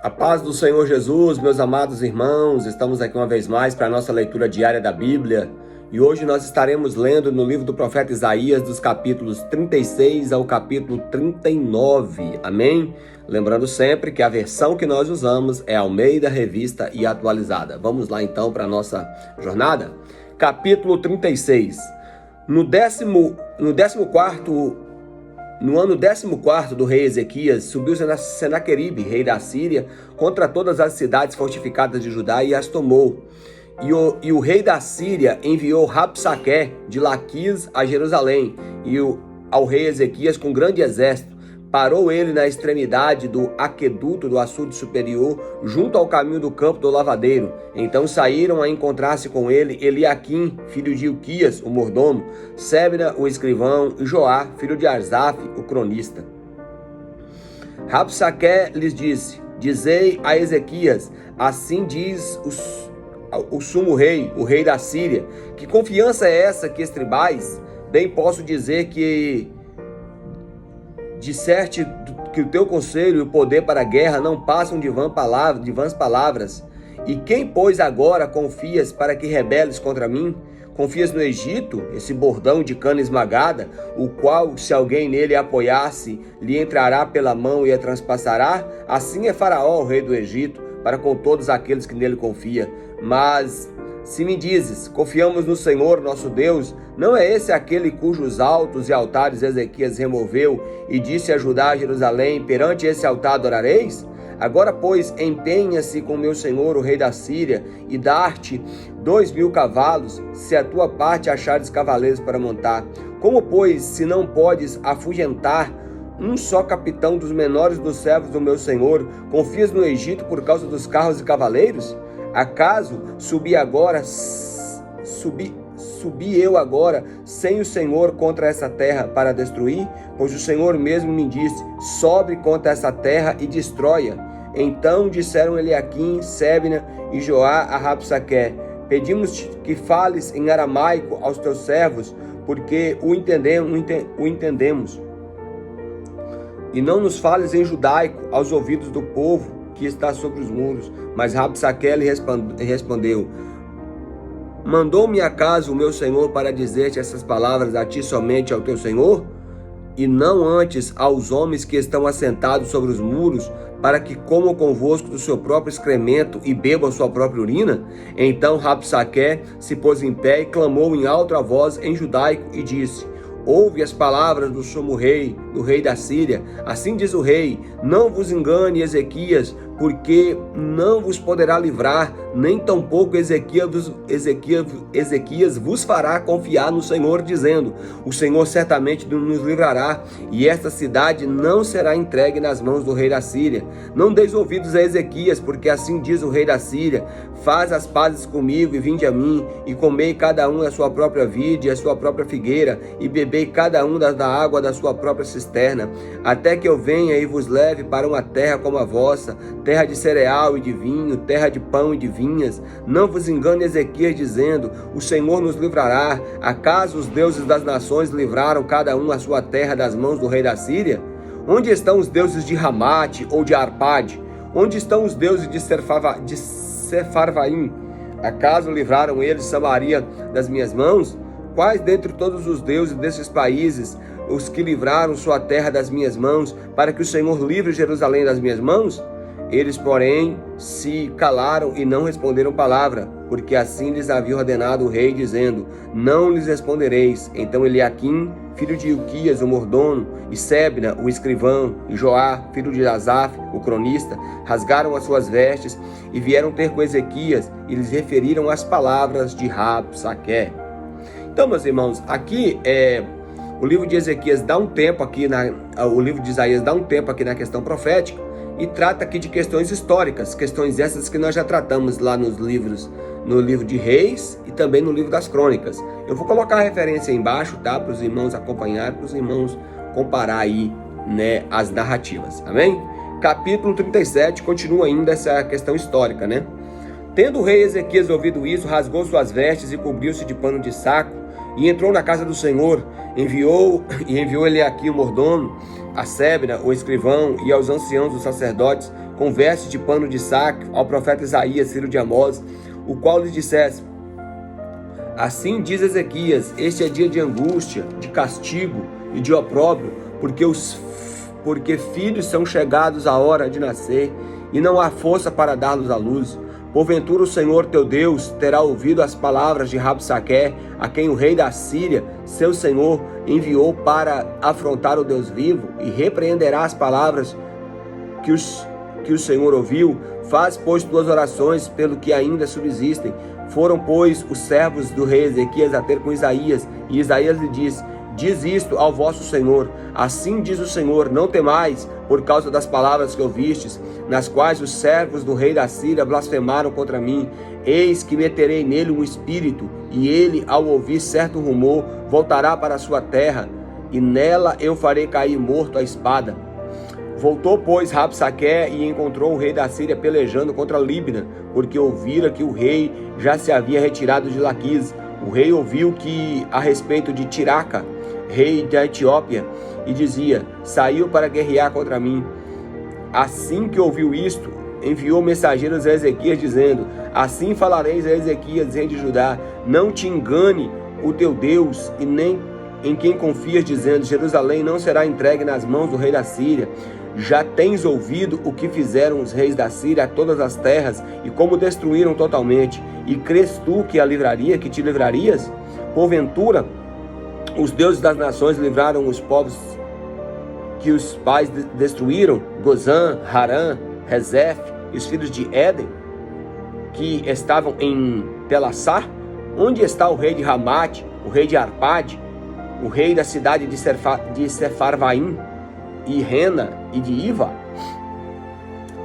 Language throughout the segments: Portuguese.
A paz do Senhor Jesus, meus amados irmãos, estamos aqui uma vez mais para a nossa leitura diária da Bíblia e hoje nós estaremos lendo no livro do profeta Isaías, dos capítulos 36 ao capítulo 39, amém? Lembrando sempre que a versão que nós usamos é Almeida Revista e Atualizada. Vamos lá então para a nossa jornada? Capítulo 36. No ano 14 do rei Ezequias, subiu Senaqueribe, rei da Síria, contra todas as cidades fortificadas de Judá e as tomou. E o rei da Síria enviou Rabsaqué de Laquis a Jerusalém ao rei Ezequias com grande exército. Parou ele na extremidade do aqueduto do açude superior, junto ao caminho do campo do lavadeiro. Então saíram a encontrar-se com ele Eliaquim, filho de Ilquias, o mordomo, Sebna, o escrivão, e Joá, filho de Asaf, o cronista. Rabsaqué lhes disse: Dizei a Ezequias, assim diz o sumo rei, o rei da Síria, que confiança é essa que estribais? Bem posso dizer que disserte que o teu conselho e o poder para a guerra não passam de vãs palavras. E quem, pois, agora confias para que rebeles contra mim? Confias no Egito, esse bordão de cana esmagada, o qual, se alguém nele apoiasse, lhe entrará pela mão e a transpassará? Assim é Faraó, o rei do Egito, para com todos aqueles que nele confiam. Mas se me dizes, confiamos no Senhor nosso Deus, não é esse aquele cujos altos e altares Ezequias removeu e disse a Judá e Jerusalém, perante esse altar adorareis? Agora, pois, empenha-se com meu senhor, o rei da Síria, e dar-te 2.000 cavalos, se a tua parte achares cavaleiros para montar. Como, pois, se não podes afugentar um só capitão dos menores dos servos do meu senhor, confias no Egito por causa dos carros e cavaleiros? Acaso subi eu agora sem o Senhor contra essa terra para destruir? Pois o Senhor mesmo me disse, sobe contra essa terra e destrói-a. Então disseram Eliaquim, Sebna e Joá a Rabsaqué, pedimos que fales em aramaico aos teus servos, porque o entendemos. E não nos fales em judaico aos ouvidos do povo que está sobre os muros. Mas Rabsaqué lhe respondeu, mandou-me acaso o meu senhor para dizer-te essas palavras a ti somente ao teu senhor? E não antes aos homens que estão assentados sobre os muros, para que comam convosco do seu próprio excremento e bebam sua própria urina? Então Rabsaqué se pôs em pé e clamou em alta voz em judaico e disse, ouve as palavras do sumo rei, do rei da Síria. Assim diz o rei, não vos engane Ezequias, porque não vos poderá livrar, nem tampouco Ezequias vos fará confiar no Senhor, dizendo, o Senhor certamente nos livrará, e esta cidade não será entregue nas mãos do rei da Síria. Não deis ouvidos a Ezequias, porque assim diz o rei da Síria, faz as pazes comigo e vinde a mim, e comei cada um a sua própria vide e a sua própria figueira, e bebei cada um da água da sua própria cisterna, até que eu venha e vos leve para uma terra como a vossa, terra de cereal e de vinho, terra de pão e de vinhas. Não vos engane Ezequias dizendo, o Senhor nos livrará. Acaso os deuses das nações livraram cada um a sua terra das mãos do rei da Síria? Onde estão os deuses de Ramate ou de Arpade? Onde estão os deuses de Sefarvaim? Acaso livraram eles Samaria das minhas mãos? Quais dentre todos os deuses desses países os que livraram sua terra das minhas mãos, para que o Senhor livre Jerusalém das minhas mãos? Eles, porém, se calaram e não responderam palavra, porque assim lhes havia ordenado o rei, dizendo, não lhes respondereis. Então Eliaquim, filho de Ilquias, o mordomo, e Sebna, o escrivão, e Joá, filho de Asaf, o cronista, rasgaram as suas vestes e vieram ter com Ezequias e lhes referiram as palavras de Rabsaqué. Então, meus irmãos, aqui o livro de Ezequias dá um tempo aqui, o livro de Isaías dá um tempo aqui na questão profética, e trata aqui de questões históricas, questões essas que nós já tratamos lá no livro de Reis e também no livro das Crônicas. Eu vou colocar a referência aí embaixo, tá? Para os irmãos acompanhar, para os irmãos comparar aí, né, as narrativas, amém? Capítulo 37, continua ainda essa questão histórica, né? Tendo o rei Ezequias ouvido isso, rasgou suas vestes e cobriu-se de pano de saco, e entrou na casa do Senhor, enviou Eliaquim o mordomo, a Sebna, o escrivão, e aos anciãos dos sacerdotes, com vestes de pano de saco, ao profeta Isaías, filho de Amós, o qual lhes dissesse: assim diz Ezequias, este é dia de angústia, de castigo e de opróbrio, porque filhos são chegados à hora de nascer, e não há força para dar-los à luz. Porventura o Senhor teu Deus terá ouvido as palavras de Rabsaque, a quem o rei da Síria, seu senhor, enviou para afrontar o Deus vivo, e repreenderá as palavras que o Senhor ouviu. Faz, pois, tuas orações pelo que ainda subsistem. Foram, pois, os servos do rei Ezequias a ter com Isaías, e Isaías lhe disse: diz isto ao vosso Senhor, assim diz o Senhor, não temais, por causa das palavras que ouvistes, nas quais os servos do rei da Síria blasfemaram contra mim. Eis que meterei nele um espírito, e ele, ao ouvir certo rumor, voltará para a sua terra, e nela eu farei cair morto a espada. Voltou, pois, Rabsaque e encontrou o rei da Síria pelejando contra Líbina, porque ouvira que o rei já se havia retirado de Laquis. O rei ouviu que a respeito de Tiraca, rei da Etiópia, e dizia: saiu para guerrear contra mim. Assim que ouviu isto, enviou mensageiros a Ezequias, dizendo: assim falareis a Ezequias, rei de Judá: não te engane o teu Deus, e nem em quem confias, dizendo: Jerusalém não será entregue nas mãos do rei da Síria. Já tens ouvido o que fizeram os reis da Síria a todas as terras, e como destruíram totalmente. E crês tu que que te livrarias? Porventura, os deuses das nações livraram os povos que os pais destruíram, Gozã, Harã, Rezef e os filhos de Éden, que estavam em Telassar? Onde está o rei de Ramate, o rei de Arpade, o rei da cidade de Sefarvaim, e Rena e de Iva?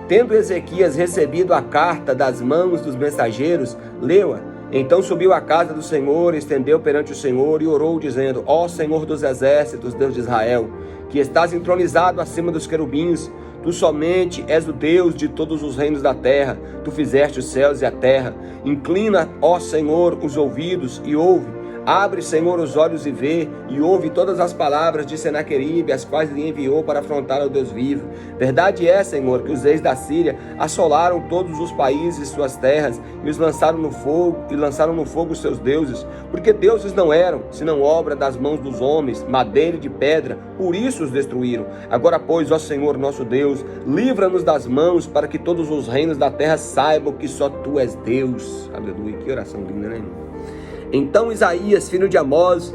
Tendo Ezequias recebido a carta das mãos dos mensageiros, leu-a. Então subiu à casa do Senhor, estendeu perante o Senhor e orou, dizendo: ó Senhor dos exércitos, Deus de Israel, que estás entronizado acima dos querubins, tu somente és o Deus de todos os reinos da terra. Tu fizeste os céus e a terra. Inclina, ó Senhor, os ouvidos e ouve. Abre, Senhor, os olhos e vê, e ouve todas as palavras de Senaqueribe, as quais lhe enviou para afrontar ao Deus vivo. Verdade é, Senhor, que os reis da Síria assolaram todos os países e suas terras, e os lançaram no fogo os seus deuses, porque deuses não eram, senão obra das mãos dos homens, madeira e de pedra, por isso os destruíram. Agora, pois, ó Senhor nosso Deus, livra-nos das mãos, para que todos os reinos da terra saibam que só tu és Deus. Aleluia, que oração linda, né, irmão? Então Isaías, filho de Amós,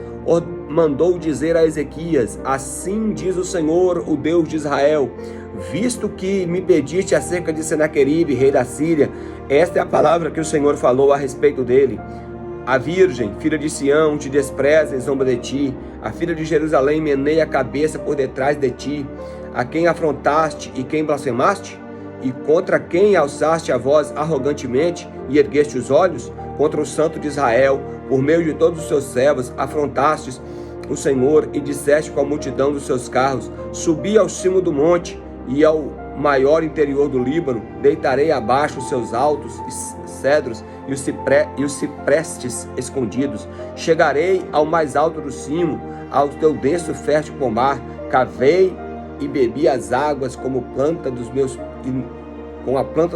mandou dizer a Ezequias: assim diz o Senhor, o Deus de Israel, visto que me pediste acerca de Senaqueribe, rei da Síria, esta é a palavra que o Senhor falou a respeito dele. A virgem, filha de Sião, te despreza e zomba de ti. A filha de Jerusalém meneia a cabeça por detrás de ti. A quem afrontaste e quem blasfemaste? E contra quem alçaste a voz arrogantemente e ergueste os olhos? Contra o Santo de Israel, por meio de todos os seus servos, afrontastes o Senhor e disseste com a multidão dos seus carros: subi ao cimo do monte e ao maior interior do Líbano, deitarei abaixo os seus altos cedros e os ciprestes escondidos. Chegarei ao mais alto do cimo, ao teu denso fértil pomar. Cavei e bebi as águas com a planta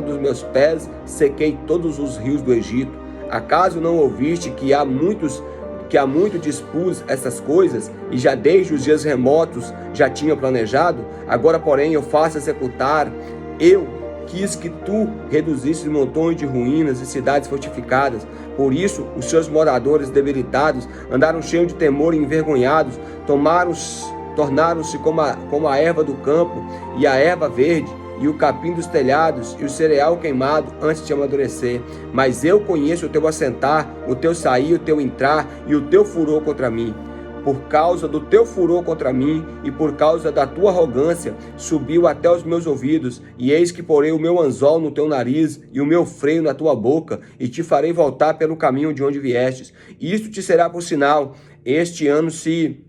dos meus pés, sequei todos os rios do Egito. Acaso não ouviste que há muito dispus essas coisas, e já desde os dias remotos já tinha planejado? Agora, porém, eu faço executar. Eu quis que tu reduzisses montões de ruínas e cidades fortificadas. Por isso, os seus moradores debilitados andaram cheios de temor e envergonhados, tornaram-se como a erva do campo e a erva verde, e o capim dos telhados, e o cereal queimado antes de amadurecer. Mas eu conheço o teu assentar, o teu sair, o teu entrar, e o teu furor contra mim. Por causa do teu furor contra mim, e por causa da tua arrogância, subiu até os meus ouvidos, e eis que porei o meu anzol no teu nariz, e o meu freio na tua boca, e te farei voltar pelo caminho de onde viestes. Isto te será por sinal: este ano se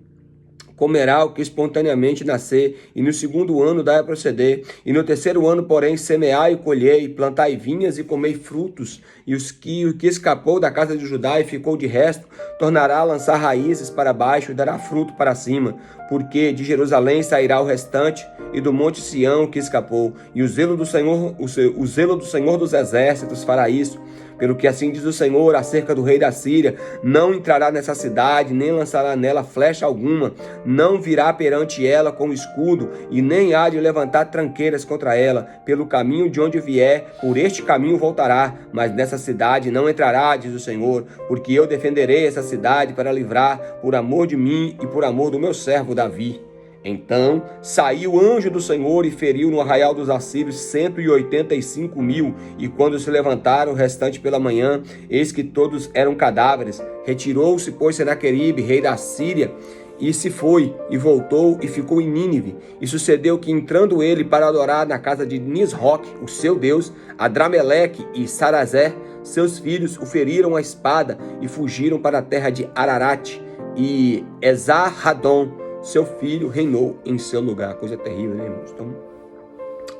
comerá o que espontaneamente nascer, e no segundo ano dai a proceder, e no terceiro ano, porém, semeai e colhei, plantai vinhas e comei frutos, e o que escapou da casa de Judá e ficou de resto, tornará a lançar raízes para baixo e dará fruto para cima, porque de Jerusalém sairá o restante, e do monte Sião que escapou, e o zelo do Senhor, o zelo do Senhor dos exércitos fará isso. Pelo que assim diz o Senhor acerca do rei da Síria: não entrará nessa cidade, nem lançará nela flecha alguma, não virá perante ela com escudo, e nem há de levantar tranqueiras contra ela. Pelo caminho de onde vier, por este caminho voltará, mas nessa cidade não entrará, diz o Senhor, porque eu defenderei essa cidade para livrar, por amor de mim e por amor do meu servo Davi. Então saiu o anjo do Senhor e feriu no arraial dos assírios 185.000, e quando se levantaram o restante pela manhã, eis que todos eram cadáveres. Retirou-se, pois, Senaqueribe, rei da Síria, e se foi, e voltou, e ficou em Nínive. E sucedeu que, entrando ele para adorar na casa de Nisroque, o seu Deus, Adrameleque e Sarazé, seus filhos, o feriram a espada, e fugiram para a terra de Ararat, e Esarhadon, seu filho, reinou em seu lugar. Coisa terrível, né, irmãos? Então,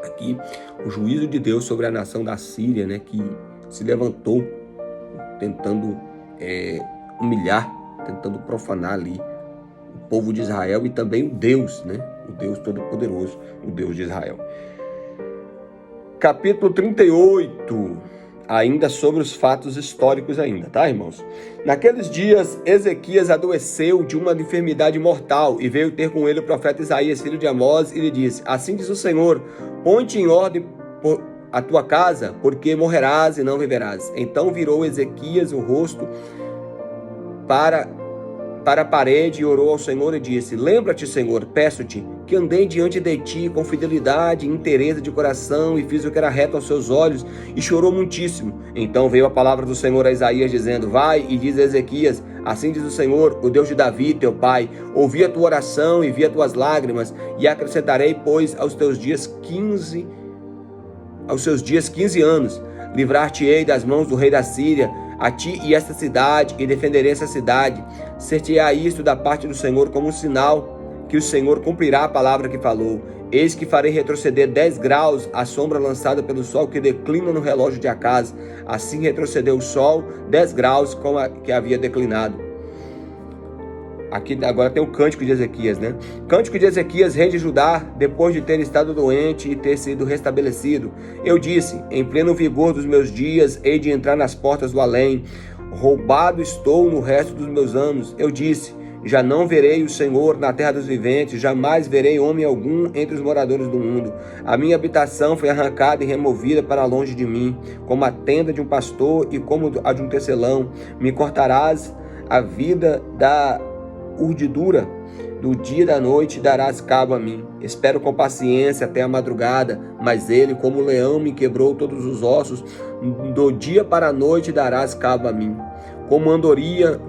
aqui, o juízo de Deus sobre a nação da Síria, né, que se levantou tentando humilhar, tentando profanar ali o povo de Israel e também o Deus, né, o Deus Todo-Poderoso, o Deus de Israel. Capítulo 38, ainda sobre os fatos históricos ainda, tá, irmãos? Naqueles dias, Ezequias adoeceu de uma enfermidade mortal, e veio ter com ele o profeta Isaías, filho de Amós, e lhe disse: assim diz o Senhor, põe-te em ordem a tua casa, porque morrerás e não viverás. Então virou Ezequias o rosto para a parede e orou ao Senhor e disse: lembra-te, Senhor, peço-te, que andei diante de ti com fidelidade e inteireza de coração, e fiz o que era reto aos seus olhos, e chorou muitíssimo. Então veio a palavra do Senhor a Isaías, dizendo: vai e diz a Ezequias: assim diz o Senhor, o Deus de Davi, teu pai, ouvi a tua oração e vi as tuas lágrimas, e acrescentarei, pois, aos seus dias 15 anos, livrar-te-ei das mãos do rei da Síria, a ti e esta cidade, e defenderei essa cidade. Ser-te-á isto da parte do Senhor como um sinal, que o Senhor cumprirá a palavra que falou. Eis que farei retroceder 10 graus a sombra lançada pelo sol que declina no relógio de Acaz. Assim retrocedeu o sol 10 graus como que havia declinado. Aqui agora tem o cântico de Ezequias, né? Cântico de Ezequias, rei de Judá, depois de ter estado doente e ter sido restabelecido. Eu disse: em pleno vigor dos meus dias, hei de entrar nas portas do além. Roubado estou no resto dos meus anos. Eu disse: já não verei o Senhor na terra dos viventes, jamais verei homem algum entre os moradores do mundo. A minha habitação foi arrancada e removida para longe de mim, como a tenda de um pastor e como a de um tecelão. Me cortarás a vida da urdidura, do dia e da noite darás cabo a mim. Espero com paciência até a madrugada, mas ele, como leão, me quebrou todos os ossos. Do dia para a noite darás cabo a mim. Como andorinha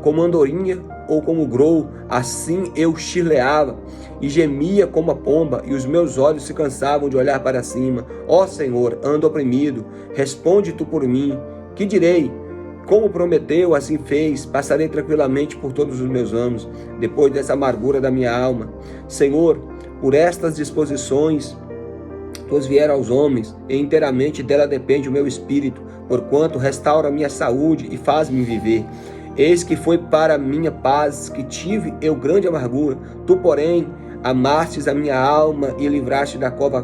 ou como grou, assim eu chileava e gemia como a pomba, e os meus olhos se cansavam de olhar para cima. Ó Senhor, ando oprimido, responde tu por mim. Que direi? Como prometeu, assim fez, passarei tranquilamente por todos os meus anos, depois dessa amargura da minha alma. Senhor, por estas disposições, tuas vieram aos homens, e inteiramente dela depende o meu espírito, porquanto restaura a minha saúde e faz-me viver. Eis que foi para minha paz que tive eu grande amargura, tu, porém, amastes a minha alma e livraste da cova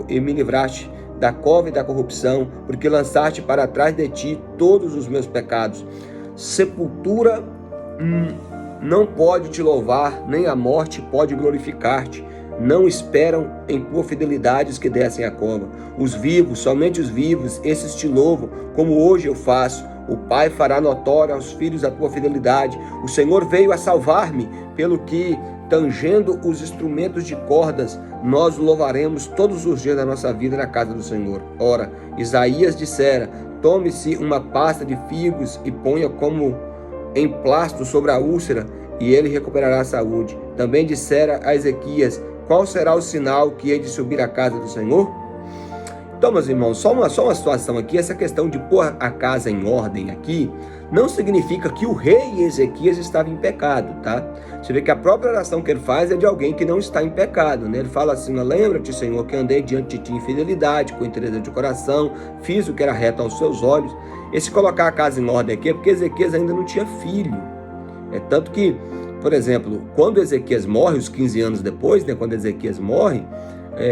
e me livraste da cova e da corrupção, porque lançaste para trás de ti todos os meus pecados. Sepultura não pode te louvar, nem a morte pode glorificar-te. Não esperam em tua fidelidade os que descem a cova. Os vivos, somente os vivos, esses te louvam, como hoje eu faço. O Pai fará notório aos filhos a tua fidelidade. O Senhor veio a salvar-me, pelo que, tangendo os instrumentos de cordas, nós o louvaremos todos os dias da nossa vida na casa do Senhor. Ora, Isaías dissera: tome-se uma pasta de figos e ponha como emplasto sobre a úlcera, e ele recuperará a saúde. Também dissera a Ezequias: qual será o sinal que hei de subir à casa do Senhor? Então, meus irmãos, só uma situação aqui, essa questão de pôr a casa em ordem aqui, não significa que o rei Ezequias estava em pecado, tá? Você vê que a própria oração que ele faz é de alguém que não está em pecado, né? Ele fala assim: lembra-te, Senhor, que andei diante de ti em fidelidade, com interesse de coração, fiz o que era reto aos seus olhos. Esse colocar a casa em ordem aqui é porque Ezequias ainda não tinha filho. É tanto que, por exemplo, quando Ezequias morre, os 15 anos depois, né, quando Ezequias morre,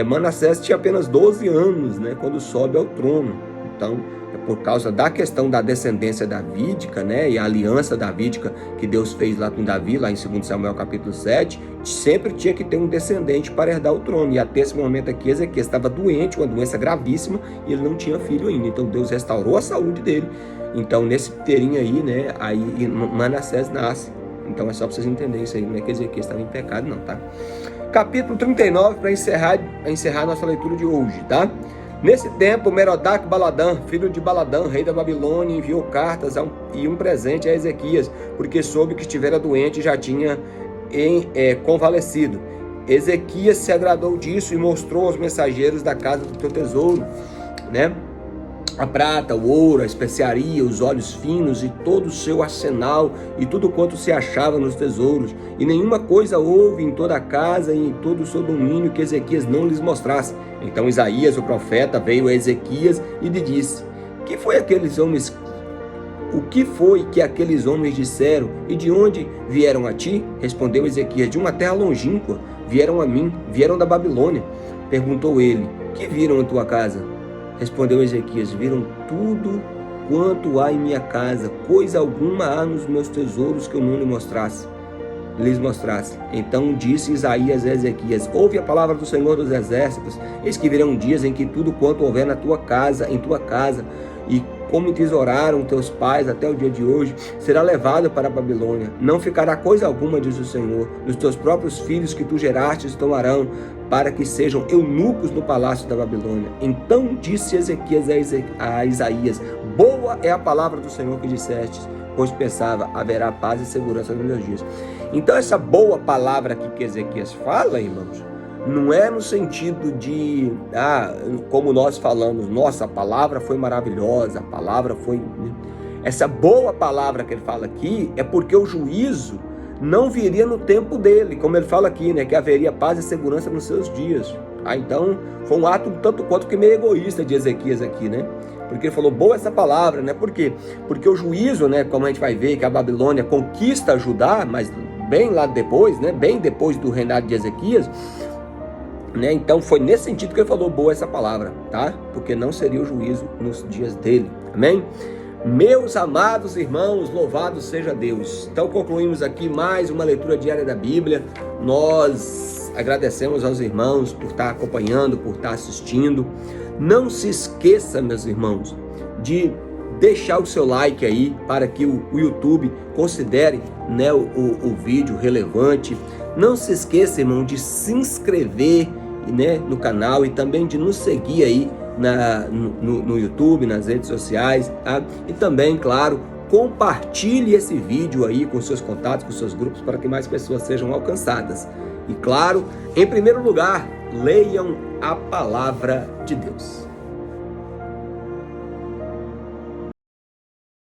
Manassés tinha apenas 12 anos, né, quando sobe ao trono. Então, é por causa da questão da descendência davídica, né, e a aliança davídica que Deus fez lá com Davi, lá em 2 Samuel capítulo 7, sempre tinha que ter um descendente para herdar o trono. E até esse momento aqui, Ezequias estava doente, uma doença gravíssima, e ele não tinha filho ainda. Então, Deus restaurou a saúde dele. Então, nesse inteirinho aí, né, aí Manassés nasce. Então, é só para vocês entenderem isso aí, não é que Ezequias estava em pecado, não, tá? Capítulo 39, para encerrar nossa leitura de hoje, tá? Nesse tempo, Merodach-Baladã, filho de Baladã, rei da Babilônia, enviou cartas e um presente a Ezequias, porque soube que estivera doente e já tinha convalescido. Ezequias se agradou disso e mostrou aos mensageiros da casa do teu tesouro, né? A prata, o ouro, a especiaria, os óleos finos e todo o seu arsenal e tudo quanto se achava nos tesouros. E nenhuma coisa houve em toda a casa e em todo o seu domínio que Ezequias não lhes mostrasse. Então Isaías, o profeta, veio a Ezequias e lhe disse: O que foi que aqueles homens disseram e de onde vieram a ti? Respondeu Ezequias: De uma terra longínqua, vieram a mim, vieram da Babilônia. Perguntou ele: Que viram em tua casa? Respondeu Ezequias: Viram tudo quanto há em minha casa, coisa alguma há nos meus tesouros que eu não lhes mostrasse. Então disse Isaías a Ezequias: Ouve a palavra do Senhor dos Exércitos, eis que virão dias em que tudo quanto houver em tua casa, e como tesouraram teus pais até o dia de hoje, será levado para a Babilônia. Não ficará coisa alguma, diz o Senhor. Dos teus próprios filhos que tu gerastes tomarão, para que sejam eunucos no palácio da Babilônia. Então disse Ezequias a Isaías: Boa é a palavra do Senhor que dissestes, pois pensava: haverá paz e segurança nos meus dias. Então essa boa palavra aqui que Ezequias fala, irmãos, não é no sentido de, como nós falamos, nossa, a palavra foi maravilhosa, a palavra foi... Essa boa palavra que ele fala aqui é porque o juízo não viria no tempo dele, como ele fala aqui, né, que haveria paz e segurança nos seus dias. Então, foi um ato tanto quanto que meio egoísta de Ezequias aqui, né? Porque ele falou, boa essa palavra, né? Por quê? Porque o juízo, né, como a gente vai ver, que a Babilônia conquista Judá, mas bem lá depois, né, bem depois do reinado de Ezequias, né? Então foi nesse sentido que ele falou boa essa palavra, tá? Porque não seria o juízo nos dias dele, amém? Meus amados irmãos, louvado seja Deus. Então concluímos aqui mais uma leitura diária da Bíblia. Nós agradecemos aos irmãos por estar acompanhando, por estar assistindo. Não se esqueça, meus irmãos, de deixar o seu like aí para que o YouTube considere, né, o vídeo relevante. Não se esqueça, irmão, de se inscrever, né, no canal e também de nos seguir aí no YouTube, nas redes sociais, tá? E também, claro, compartilhe esse vídeo aí com seus contatos, com seus grupos, para que mais pessoas sejam alcançadas. E claro, em primeiro lugar, leiam a palavra de Deus.